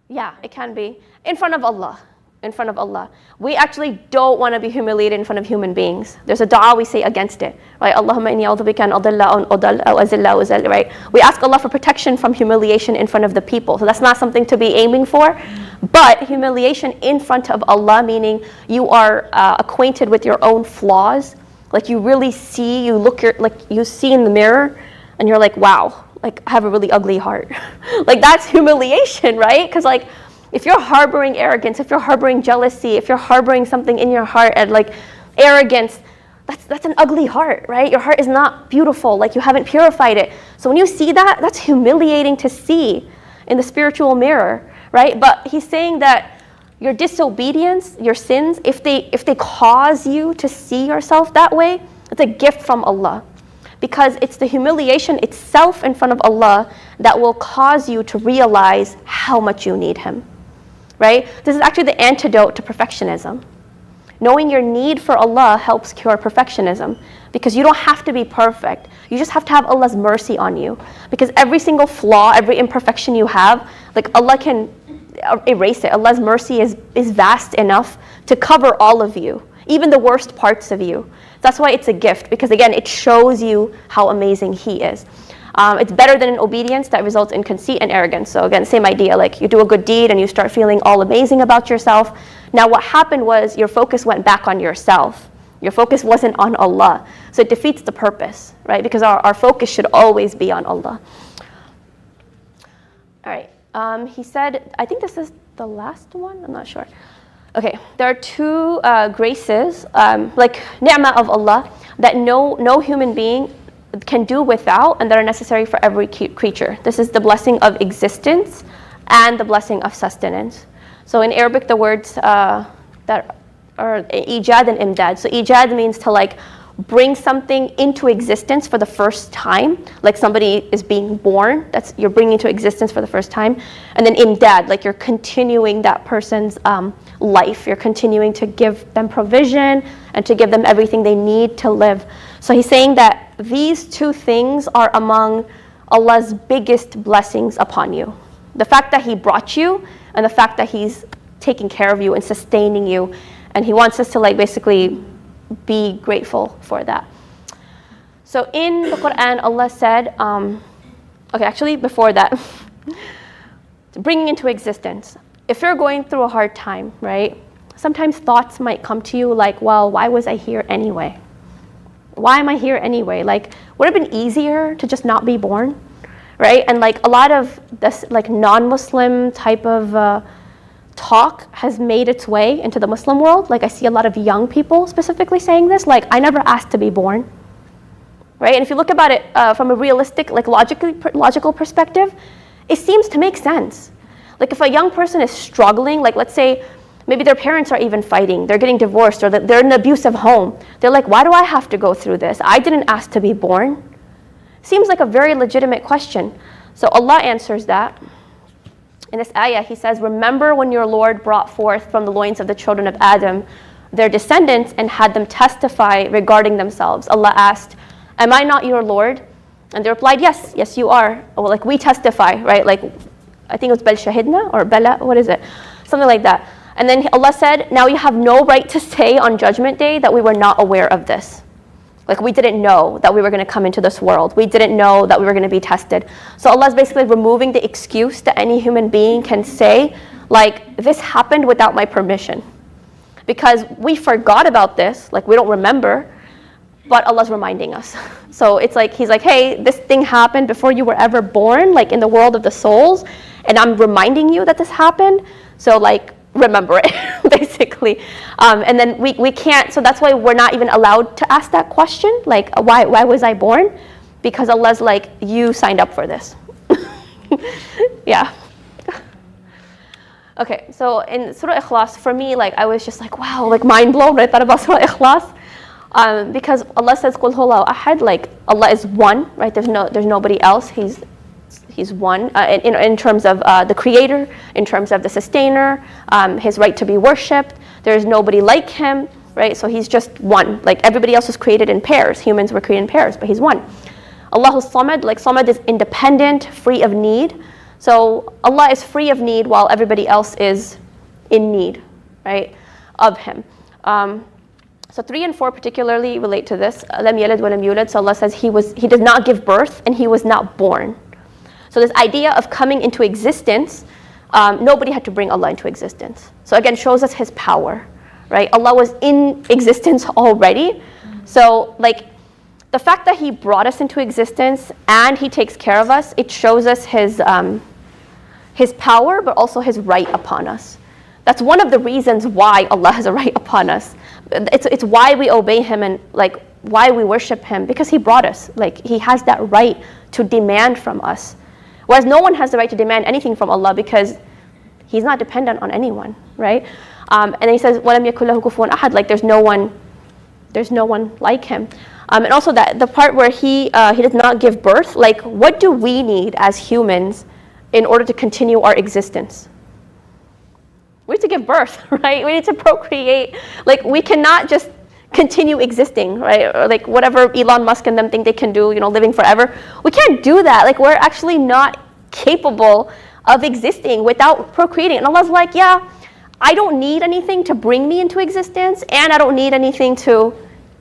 Yeah, it can be. In front of Allah. In front of Allah. We actually don't want to be humiliated in front of human beings. There's a dua we say against it, right? Allahumma inni a'udhu bika an adilla aw udall aw azilla aw uzall, right? We ask Allah for protection from humiliation in front of the people. So that's not something to be aiming for. But humiliation in front of Allah, meaning you are acquainted with your own flaws. Like you really see, you see in the mirror and you're like, wow, like I have a really ugly heart. Like that's humiliation, right? Because like, if you're harboring arrogance, if you're harboring jealousy, if you're harboring something in your heart and like arrogance, that's an ugly heart, right? Your heart is not beautiful, like you haven't purified it. So when you see that, that's humiliating to see in the spiritual mirror, right? But he's saying that your disobedience, your sins, if they cause you to see yourself that way, it's a gift from Allah. Because it's the humiliation itself in front of Allah that will cause you to realize how much you need Him. Right? This is actually the antidote to perfectionism. Knowing your need for Allah helps cure perfectionism because you don't have to be perfect. You just have to have Allah's mercy on you. Because every single flaw, every imperfection you have, like Allah can erase it. Allah's mercy is vast enough to cover all of you, even the worst parts of you. That's why it's a gift, because again, it shows you how amazing He is. It's better than an obedience that results in conceit and arrogance. So again, same idea, like you do a good deed and you start feeling all amazing about yourself. Now what happened was your focus went back on yourself. Your focus wasn't on Allah. So it defeats the purpose, right? Because our focus should always be on Allah. All right, he said, I think this is the last one, I'm not sure. Okay, there are two graces, like ni'mah of Allah, that no human being can do without and that are necessary for every creature. This is the blessing of existence and the blessing of sustenance. So in Arabic, the words that are ijad and imdad. So ijad means to like bring something into existence for the first time, like somebody is being born, that's you're bringing into existence for the first time. And then imdad, like you're continuing that person's life. You're continuing to give them provision and to give them everything they need to live. So he's saying that these two things are among Allah's biggest blessings upon you. The fact that He brought you and the fact that He's taking care of you and sustaining you. And He wants us to like basically be grateful for that. So in the Quran, Allah said, okay, actually before that, bringing into existence. If you're going through a hard time, right? Sometimes thoughts might come to you like, well, why was I here anyway? Why am I here anyway? Like, would it have been easier to just not be born, right? And like a lot of this like non-Muslim type of talk has made its way into the Muslim world. Like I see a lot of young people specifically saying this, like, I never asked to be born, right? And if you look about it from a realistic, like logical perspective, it seems to make sense. Like if a young person is struggling, like let's say maybe their parents are even fighting, they're getting divorced, or they're in an abusive home. They're like, why do I have to go through this? I didn't ask to be born. Seems like a very legitimate question. So Allah answers that. In this ayah, He says, remember when your Lord brought forth from the loins of the children of Adam their descendants and had them testify regarding themselves. Allah asked, am I not your Lord? And they replied, yes, yes you are. Well, like we testify, right? Like, I think it was bel shahidna or bala, what is it? Something like that. And then Allah said, now you have no right to say on Judgment Day that we were not aware of this. Like we didn't know that we were going to come into this world. We didn't know that we were going to be tested. So Allah is basically removing the excuse that any human being can say, like, this happened without my permission. Because we forgot about this, like we don't remember, but Allah's reminding us. So it's like, He's like, hey, this thing happened before you were ever born, like in the world of the souls, and I'm reminding you that this happened. So like, remember it, basically. And then we can't, so that's why we're not even allowed to ask that question, like, why was I born? Because Allah's like, you signed up for this. Yeah. Okay, so in Surah Ikhlas, for me, like, I was just like, wow, like mind blown when I thought about Surah Ikhlas. Because Allah says, Qul huwallahu ahad, like, Allah is one, right? There's nobody else. He's one in terms of the creator, in terms of the sustainer, His right to be worshipped. There's nobody like Him, right? So He's just one. Like everybody else was created in pairs. Humans were created in pairs, but He's one. Allahu Samad, like Samad is independent, free of need. So Allah is free of need while everybody else is in need, right, of Him. So 3 and 4 particularly relate to this. Lam yalid wa lam yulad. So Allah says He did not give birth and He was not born. So this idea of coming into existence, nobody had to bring Allah into existence. So again, shows us His power, right? Allah was in existence already. So like the fact that He brought us into existence and He takes care of us, it shows us His power, but also His right upon us. That's one of the reasons why Allah has a right upon us. It's why we obey Him and like why we worship Him, because He brought us. Like He has that right to demand from us. Whereas no one has the right to demand anything from Allah because He's not dependent on anyone, right? And then He says, وَلَمْ يَكُنْ لَهُ كُفُوًا أَحَدٌ, like there's no one like Him. And also that the part where He does not give birth, like what do we need as humans in order to continue our existence? We need to give birth, right? We need to procreate. Like we cannot just continue existing, right? Or like whatever Elon Musk and them think they can do, living forever. We can't do that. Like we're actually not capable of existing without procreating. And Allah's like, yeah, I don't need anything to bring me into existence, and I don't need anything to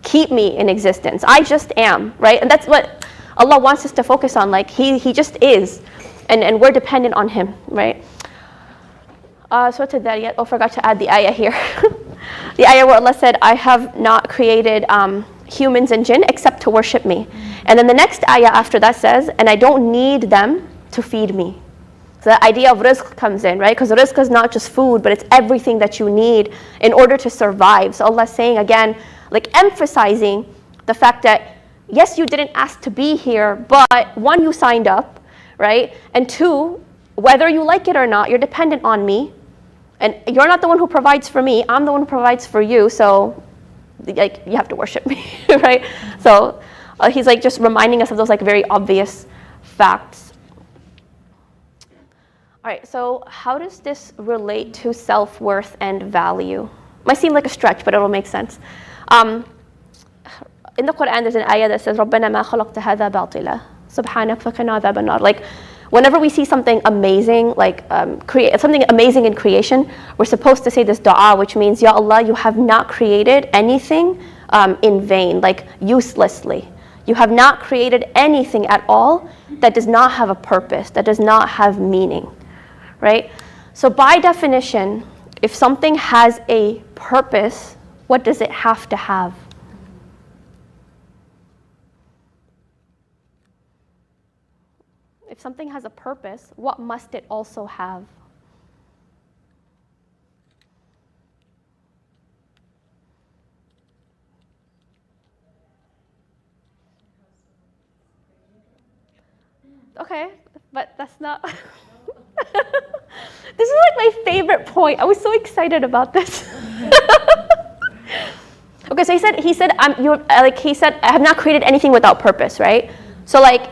keep me in existence. I just am, right? And that's what Allah wants us to focus on. Like He just is. And we're dependent on Him, right? So to that yet, forgot to add the ayah here. The ayah where Allah said, I have not created humans and jinn except to worship me. And then the next ayah after that says, and I don't need them to feed me. So the idea of rizq comes in, right? Because rizq is not just food, but it's everything that you need in order to survive. So Allah's saying again, like emphasizing the fact that, yes, you didn't ask to be here, but 1, you signed up, right? And 2, whether you like it or not, you're dependent on me. And you're not the one who provides for me, I'm the one who provides for you, so like you have to worship me, right? So He's like just reminding us of those like very obvious facts. All right, so how does this relate to self-worth and value? Might seem like a stretch, but it'll make sense. In the Quran, there's an ayah that says, رَبَّنَا مَا خَلَقْتَ هَذَا بَاطِلًا سُبْحَانَكَ فَقِنَا عَذَابَ النَّارِ. Like, whenever we see something amazing, like something amazing in creation, we're supposed to say this dua, which means, Ya Allah, you have not created anything in vain, like uselessly. You have not created anything at all that does not have a purpose, that does not have meaning, right? So by definition, if something has a purpose, what does it have to have? If something has a purpose, what must it also have? Okay, but that's not... This is like my favorite point. I was so excited about this. Okay, so he said, I have not created anything without purpose, right? So like,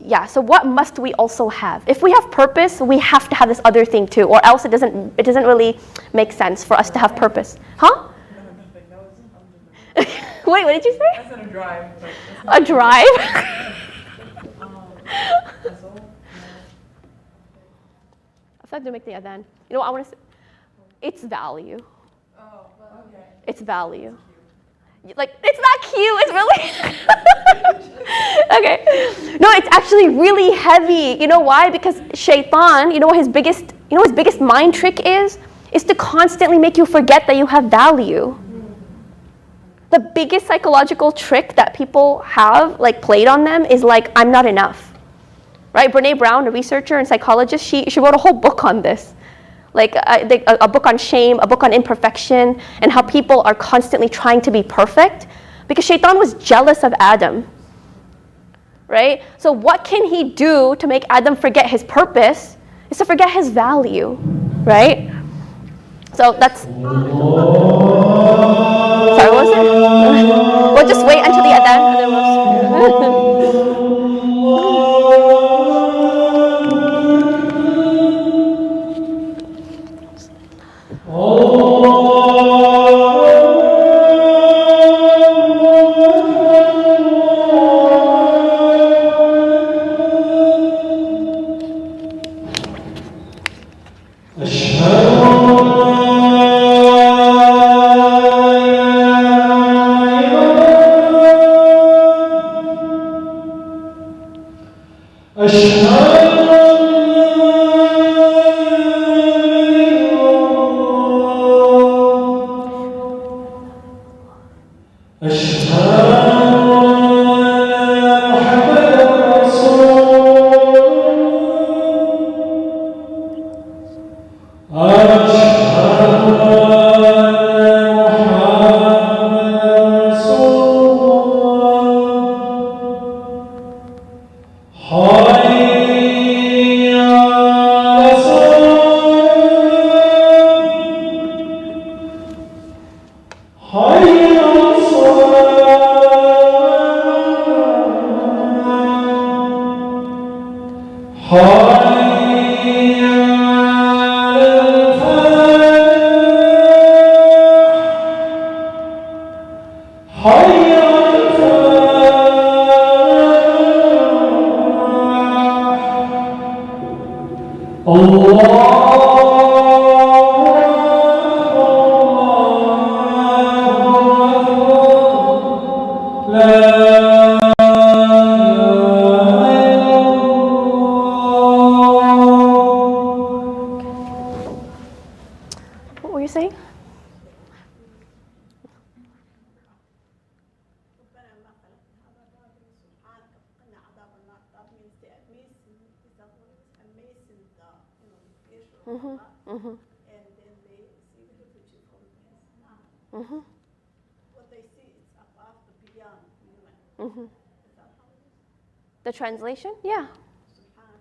yeah, so what must we also have? If we have purpose, we have to have this other thing too, or else it doesn't really make sense for us to have purpose. Huh? Wait, what did you say? I said a drive. A drive? I thought to make the adhan. You know what I want to say? It's value. Oh, okay. It's value. Like, it's not cute, it's really... Okay. No, it's actually really heavy. You know why? Because shaitan, you know what his biggest mind trick is? Is to constantly make you forget that you have value. The biggest psychological trick that people have, like, played on them is like, I'm not enough. Right? Brene Brown, a researcher and psychologist, she wrote a whole book on this. Like a book on shame, a book on imperfection, and how people are constantly trying to be perfect because shaitan was jealous of Adam, right? So what can he do to make Adam forget his purpose is to forget his value, right? So that's... Sorry, what was it? We'll just wait until the adhan and then we'll... What were you saying? And then they see the future from this. What they see is above the beyond human. Is that how it is? The translation? Yeah. Subhanak.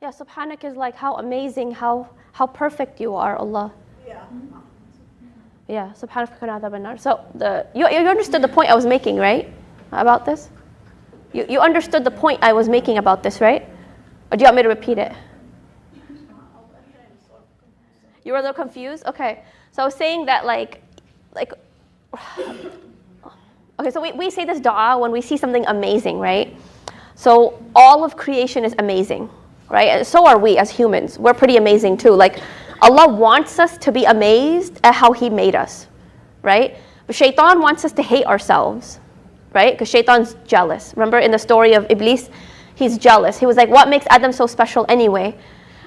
Yeah, Subhanak is like how amazing, how perfect you are, Allah. Yeah. Yeah, Subhanak adhab an-nar. So you understood the point I was making, right? About this? You understood the point I was making about this, right? Or do you want me to repeat it? You were a little confused? Okay. So I was saying that like okay, so we say this dua when we see something amazing, right? So all of creation is amazing, right? And so are we as humans. We're pretty amazing too. Like Allah wants us to be amazed at how He made us, right? But Shaitan wants us to hate ourselves, right? Because Shaitan's jealous. Remember in the story of Iblis, he's jealous. He was like, what makes Adam so special anyway?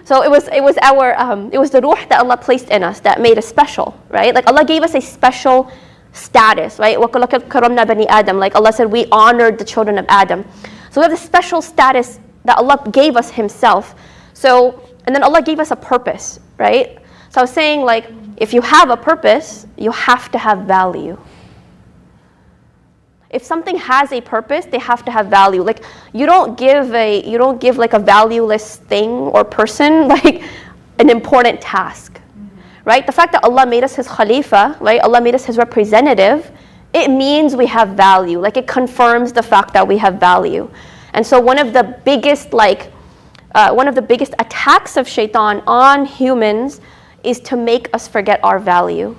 So it was the ruh that Allah placed in us that made us special, right? Like Allah gave us a special status, right? وَلَقَدْ كَرَمْنَا بَنِي آدَمَ. Like Allah said, we honored the children of Adam. So we have this special status that Allah gave us Himself. So, and then Allah gave us a purpose, right? So I was saying like, if you have a purpose, you have to have value. If something has a purpose, they have to have value. Like you don't give like a valueless thing or person like an important task, right? The fact that Allah made us His Khalifa, right? Allah made us His representative, it means we have value. Like it confirms the fact that we have value. And so one of the biggest attacks of Shaitan on humans is to make us forget our value.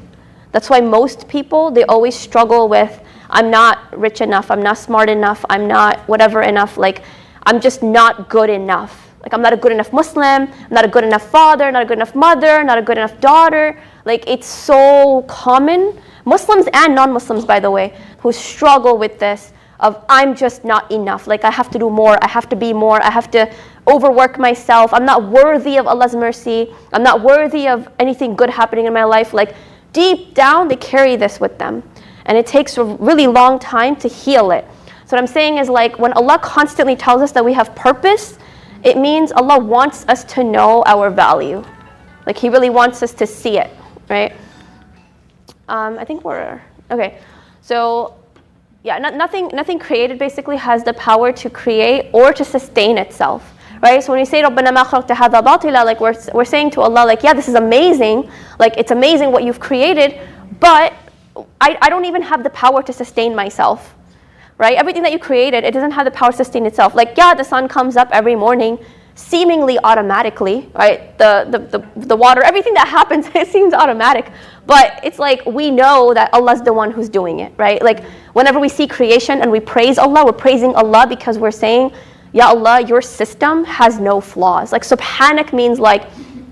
That's why most people, they always struggle with, I'm not rich enough, I'm not smart enough, I'm not whatever enough, like I'm just not good enough. Like I'm not a good enough Muslim, I'm not a good enough father, not a good enough mother, not a good enough daughter. Like it's so common. Muslims and non-Muslims, by the way, who struggle with this of I'm just not enough. Like I have to do more, I have to be more, I have to overwork myself. I'm not worthy of Allah's mercy. I'm not worthy of anything good happening in my life. Like deep down, they carry this with them. And it takes a really long time to heal it. So what I'm saying is like when Allah constantly tells us that we have purpose, it means Allah wants us to know our value. Like He really wants us to see it, right? I think we're, okay. So yeah, nothing created basically has the power to create or to sustain itself, right? So when we say رَبَّنَا مَا خَلَقْتَ هَذَا بَاطِلًا, like we're saying to Allah, like, yeah, this is amazing. Like it's amazing what you've created, but I don't even have the power to sustain myself, right? Everything that you created, it doesn't have the power to sustain itself. Like, yeah, the sun comes up every morning, seemingly automatically, right? The water, everything that happens, it seems automatic. But it's like we know that Allah's the one who's doing it, right? Like whenever we see creation and we praise Allah, we're praising Allah because we're saying, Ya Allah, your system has no flaws. Like Subhanak means like,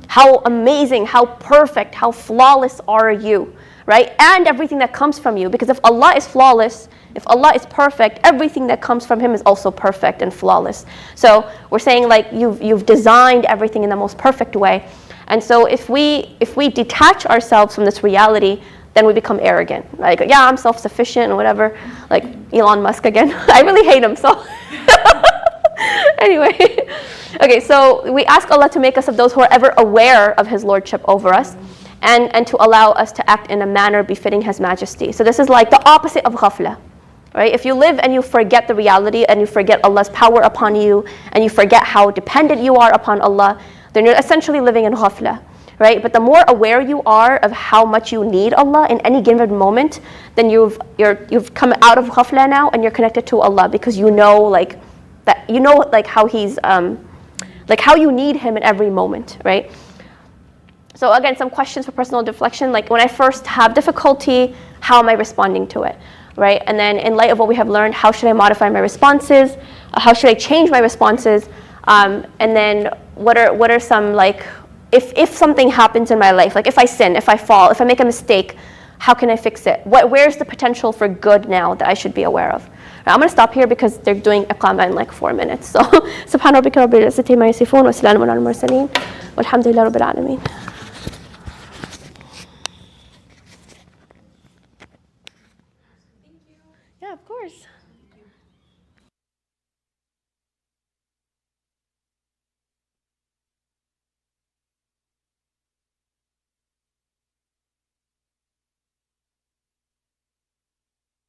how amazing, how perfect, how flawless are you? right? And everything that comes from you. Because if Allah is flawless, if Allah is perfect, everything that comes from Him is also perfect and flawless. So we're saying like you've designed everything in the most perfect way. And so if we detach ourselves from this reality, then we become arrogant. Like, yeah, I'm self-sufficient and whatever. Like Elon Musk again. I really hate him, so. Anyway. Okay, so we ask Allah to make us of those who are ever aware of His lordship over us, and to allow us to act in a manner befitting His majesty. So this is like the opposite of ghafla. Right? If you live and you forget the reality and you forget Allah's power upon you and you forget how dependent you are upon Allah, then you're essentially living in ghafla. Right? But the more aware you are of how much you need Allah in any given moment, then you've come out of ghafla now and you're connected to Allah, because you know like that, you know like how He's like how you need Him in every moment, right? So again, some questions for personal reflection, like when I first have difficulty, how am I responding to it, right? And then in light of what we have learned, how should I modify my responses? How should I change my responses? And then what are some like, if something happens in my life, like if I sin, if I fall, if I make a mistake, how can I fix it? Where's the potential for good now that I should be aware of? I'm going to stop here because they're doing iqama in like 4 minutes. So, subhana rabbika rabbil izzati ma yasifun wa salamun ala al mursaleen walhamdulillahi rabbil alamin.